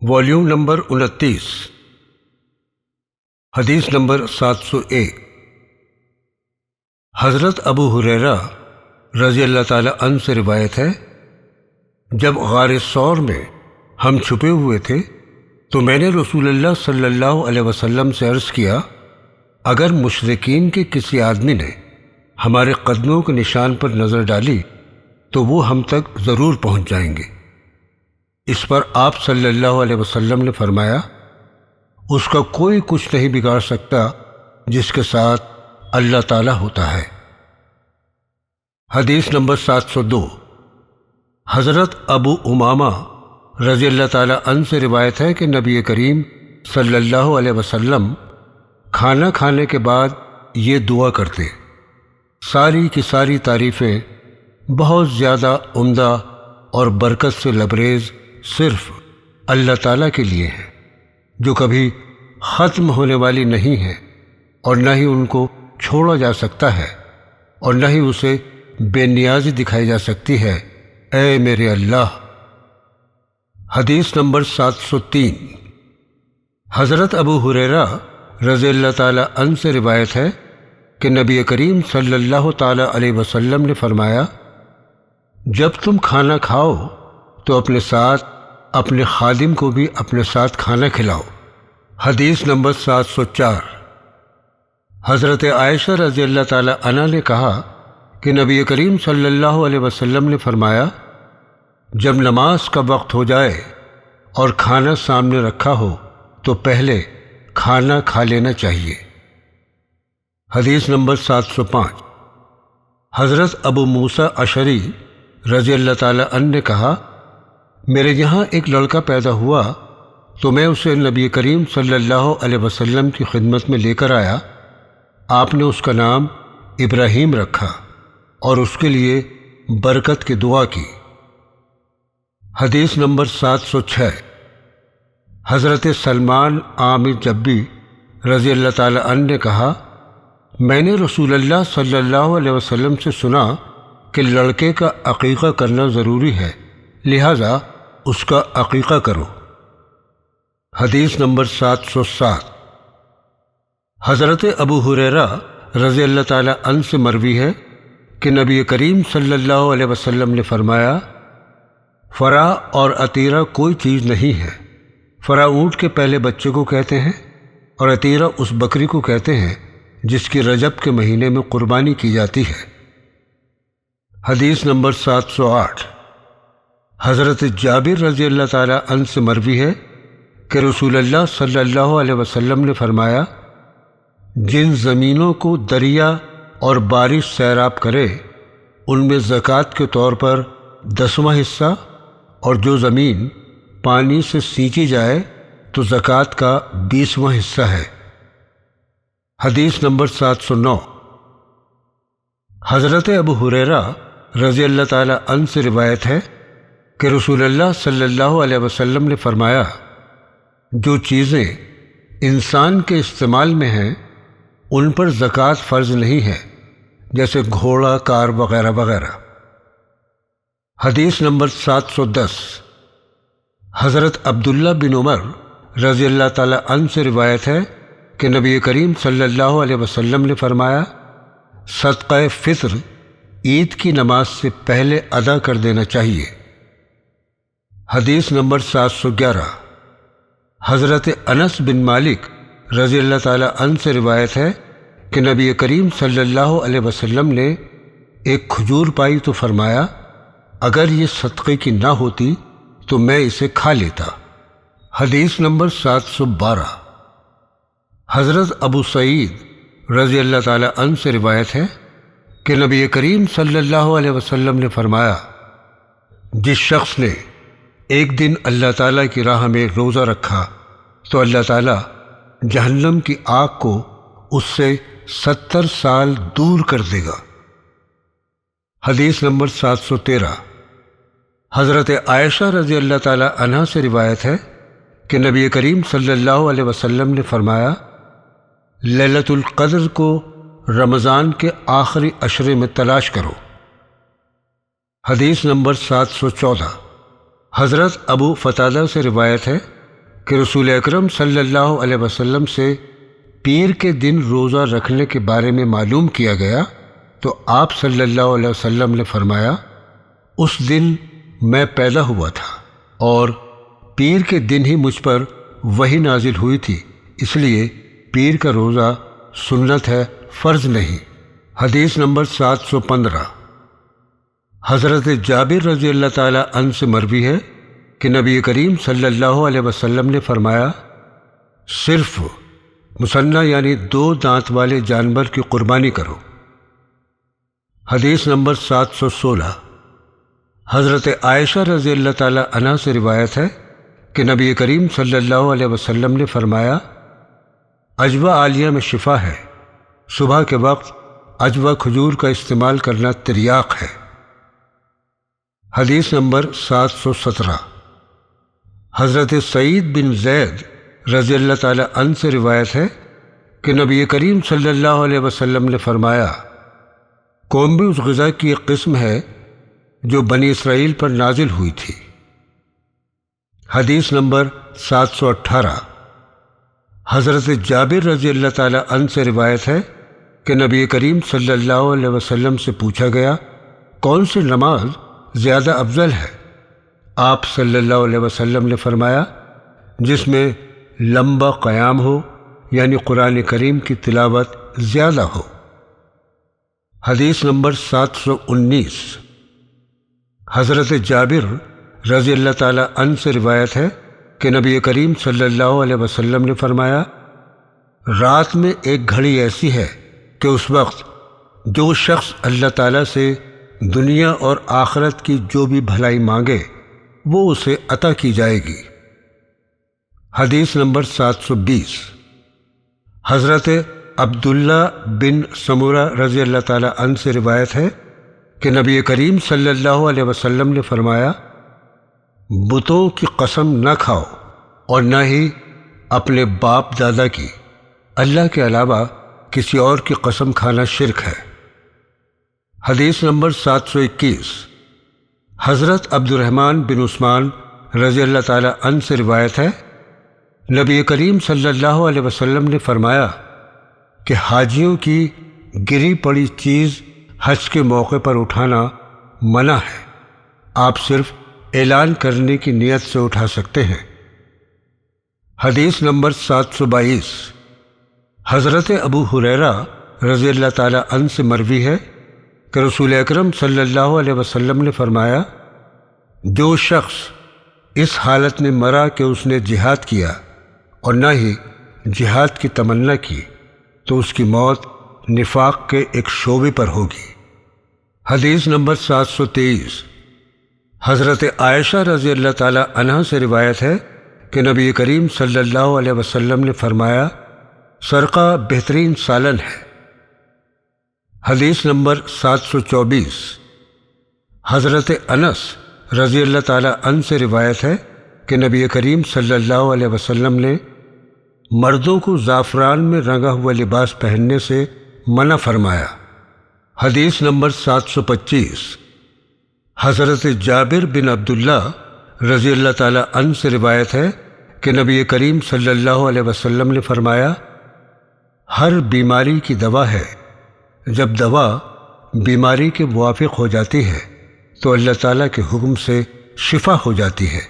Volume number 29، حدیث number 701۔ حضرت ابو ہریرہ رضی اللہ تعالی عنہ سے روایت ہے، جب غار ثور میں ہم چھپے ہوئے تھے تو میں نے رسول اللہ صلی اللہ علیہ وسلم سے عرض کیا، اگر مشرکین کے کسی آدمی نے ہمارے قدموں کے نشان پر نظر ڈالی تو وہ ہم تک ضرور پہنچ جائیں گے۔ اس پر آپ صلی اللہ علیہ وسلم نے فرمایا، اس کا کوئی کچھ نہیں بگاڑ سکتا جس کے ساتھ اللہ تعالیٰ ہوتا ہے۔ حدیث نمبر 702۔ حضرت ابو امامہ رضی اللہ تعالیٰ عنہ سے روایت ہے کہ نبی کریم صلی اللہ علیہ وسلم کھانا کھانے کے بعد یہ دعا کرتے، ساری کی ساری تعریفیں بہت زیادہ عمدہ اور برکت سے لبریز صرف اللہ تعالیٰ کے لیے ہیں، جو کبھی ختم ہونے والی نہیں ہے اور نہ ہی ان کو چھوڑا جا سکتا ہے اور نہ ہی اسے بے نیازی دکھائی جا سکتی ہے، اے میرے اللہ۔ حدیث نمبر 703۔ حضرت ابو ہریرہ رضی اللہ تعالی عنہ سے روایت ہے کہ نبی کریم صلی اللہ تعالی علیہ وسلم نے فرمایا، جب تم کھانا کھاؤ تو اپنے ساتھ اپنے خادم کو بھی اپنے ساتھ کھانا کھلاؤ۔ حدیث نمبر 704۔ حضرت عائشہ رضی اللہ تعالی عنہ نے کہا کہ نبی کریم صلی اللہ علیہ وسلم نے فرمایا، جب نماز کا وقت ہو جائے اور کھانا سامنے رکھا ہو تو پہلے کھانا کھا لینا چاہیے۔ حدیث نمبر 705۔ حضرت ابو موسیٰ اشعری رضی اللہ تعالی عنہ نے کہا، میرے یہاں ایک لڑکا پیدا ہوا تو میں اسے نبی کریم صلی اللہ علیہ وسلم کی خدمت میں لے کر آیا۔ آپ نے اس کا نام ابراہیم رکھا اور اس کے لیے برکت کی دعا کی۔ حدیث نمبر 706۔ حضرت سلمان عامر جبی رضی اللہ تعالی عنہ نے کہا، میں نے رسول اللہ صلی اللہ علیہ وسلم سے سنا کہ لڑکے کا عقیقہ کرنا ضروری ہے، لہذا اس کا عقیقہ کرو۔ حدیث نمبر 707۔ حضرت ابو ہریرہ رضی اللہ تعالی عنہ سے مروی ہے کہ نبی کریم صلی اللہ علیہ وسلم نے فرمایا، فرا اور عطیرہ کوئی چیز نہیں ہے۔ فرا اونٹ کے پہلے بچے کو کہتے ہیں اور عطیرہ اس بکری کو کہتے ہیں جس کی رجب کے مہینے میں قربانی کی جاتی ہے۔ حدیث نمبر 708۔ حضرت جابر رضی اللہ تعالی عنہ سے مروی ہے کہ رسول اللہ صلی اللہ علیہ وسلم نے فرمایا، جن زمینوں کو دریا اور بارش سیراب کرے ان میں زکوٰۃ کے طور پر 10واں حصہ، اور جو زمین پانی سے سینچی جائے تو زکوٰۃ کا 20واں حصہ ہے۔ حدیث نمبر 709۔ حضرت ابو ہریرہ رضی اللہ تعالی عنہ سے روایت ہے کہ رسول اللہ صلی اللہ علیہ وسلم نے فرمایا، جو چیزیں انسان کے استعمال میں ہیں ان پر زکوٰۃ فرض نہیں ہے، جیسے گھوڑا، کار وغیرہ وغیرہ۔ حدیث نمبر 710۔ حضرت عبداللہ بن عمر رضی اللہ تعالی عنہ سے روایت ہے کہ نبی کریم صلی اللہ علیہ وسلم نے فرمایا، صدقہ فطر عید کی نماز سے پہلے ادا کر دینا چاہیے۔ حدیث نمبر 711۔ حضرت انس بن مالک رضی اللہ تعالی عنہ سے روایت ہے کہ نبی کریم صلی اللہ علیہ وسلم نے ایک کھجور پائی تو فرمایا، اگر یہ صدقے کی نہ ہوتی تو میں اسے کھا لیتا۔ حدیث نمبر 712۔ حضرت ابو سعید رضی اللہ تعالی عنہ سے روایت ہے کہ نبی کریم صلی اللہ علیہ وسلم نے فرمایا، جس شخص نے ایک دن اللہ تعالیٰ کی راہ میں روزہ رکھا تو اللہ تعالیٰ جہنم کی آگ کو اس سے 70 سال دور کر دے گا۔ حدیث نمبر 713۔ حضرت عائشہ رضی اللہ تعالی عنہ سے روایت ہے کہ نبی کریم صلی اللہ علیہ وسلم نے فرمایا، لیلۃ القدر کو رمضان کے آخری عشرے میں تلاش کرو۔ حدیث نمبر 714۔ حضرت ابو قتادہ سے روایت ہے کہ رسول اکرم صلی اللہ علیہ وسلم سے پیر کے دن روزہ رکھنے کے بارے میں معلوم کیا گیا تو آپ صلی اللہ علیہ وسلم نے فرمایا، اس دن میں پیدا ہوا تھا اور پیر کے دن ہی مجھ پر وحی نازل ہوئی تھی، اس لیے پیر کا روزہ سنت ہے، فرض نہیں۔ حدیث نمبر 715۔ حضرت جابر رضی اللہ تعالیٰ عنہ سے مروی ہے کہ نبی کریم صلی اللہ علیہ وسلم نے فرمایا، صرف مثنیٰ یعنی 2 دانت والے جانور کی قربانی کرو۔ حدیث نمبر 716۔ حضرت عائشہ رضی اللہ تعالیٰ عنہ سے روایت ہے کہ نبی کریم صلی اللہ علیہ وسلم نے فرمایا، عجوہ عالیہ میں شفا ہے، صبح کے وقت عجوہ کھجور کا استعمال کرنا تریاق ہے۔ حدیث نمبر 717۔ حضرت سعید بن زید رضی اللہ تعالیٰ عنہ سے روایت ہے کہ نبی کریم صلی اللہ علیہ وسلم نے فرمایا، کومبی اس غذا کی ایک قسم ہے جو بنی اسرائیل پر نازل ہوئی تھی۔ حدیث نمبر 718۔ حضرت جابر رضی اللہ تعالیٰ عنہ سے روایت ہے کہ نبی کریم صلی اللہ علیہ وسلم سے پوچھا گیا، کون سی نماز زیادہ افضل ہے؟ آپ صلی اللہ علیہ وسلم نے فرمایا، جس میں لمبا قیام ہو، یعنی قرآن کریم کی تلاوت زیادہ ہو۔ حدیث نمبر 719۔ حضرت جابر رضی اللہ تعالیٰ عنہ سے روایت ہے کہ نبی کریم صلی اللہ علیہ وسلم نے فرمایا، رات میں ایک گھڑی ایسی ہے کہ اس وقت جو شخص اللہ تعالیٰ سے دنیا اور آخرت کی جو بھی بھلائی مانگے وہ اسے عطا کی جائے گی۔ حدیث نمبر 720۔ حضرت عبداللہ بن سمورہ رضی اللہ تعالیٰ عنہ سے روایت ہے کہ نبی کریم صلی اللہ علیہ وسلم نے فرمایا، بتوں کی قسم نہ کھاؤ اور نہ ہی اپنے باپ دادا کی، اللہ کے علاوہ کسی اور کی قسم کھانا شرک ہے۔ حدیث نمبر 721۔ حضرت عبد الرحمن بن عثمان رضی اللہ تعالیٰ عنہ سے روایت ہے، نبی کریم صلی اللہ علیہ وسلم نے فرمایا کہ حاجیوں کی گری پڑی چیز حج کے موقع پر اٹھانا منع ہے، آپ صرف اعلان کرنے کی نیت سے اٹھا سکتے ہیں۔ حدیث نمبر 722۔ حضرت ابو ہریرہ رضی اللہ تعالیٰ عنہ سے مروی ہے کہ رسول اکرم صلی اللہ علیہ وسلم نے فرمایا، جو شخص اس حالت میں مرا کہ اس نے جہاد کیا اور نہ ہی جہاد کی تمنا کی تو اس کی موت نفاق کے ایک شعبے پر ہوگی۔ حدیث نمبر 723۔ حضرت عائشہ رضی اللہ تعالیٰ عنہ سے روایت ہے کہ نبی کریم صلی اللہ علیہ وسلم نے فرمایا، سرقہ بہترین سالن ہے۔ حدیث نمبر 724۔ حضرت انس رضی اللہ تعالیٰ عنہ سے روایت ہے کہ نبی کریم صلی اللہ علیہ وسلم نے مردوں کو زعفران میں رنگا ہوا لباس پہننے سے منع فرمایا۔ حدیث نمبر 725۔ حضرت جابر بن عبداللہ رضی اللہ تعالیٰ عنہ سے روایت ہے کہ نبی کریم صلی اللہ علیہ وسلم نے فرمایا، ہر بیماری کی دوا ہے، جب دوا بیماری کے موافق ہو جاتی ہے تو اللہ تعالیٰ کے حکم سے شفا ہو جاتی ہے۔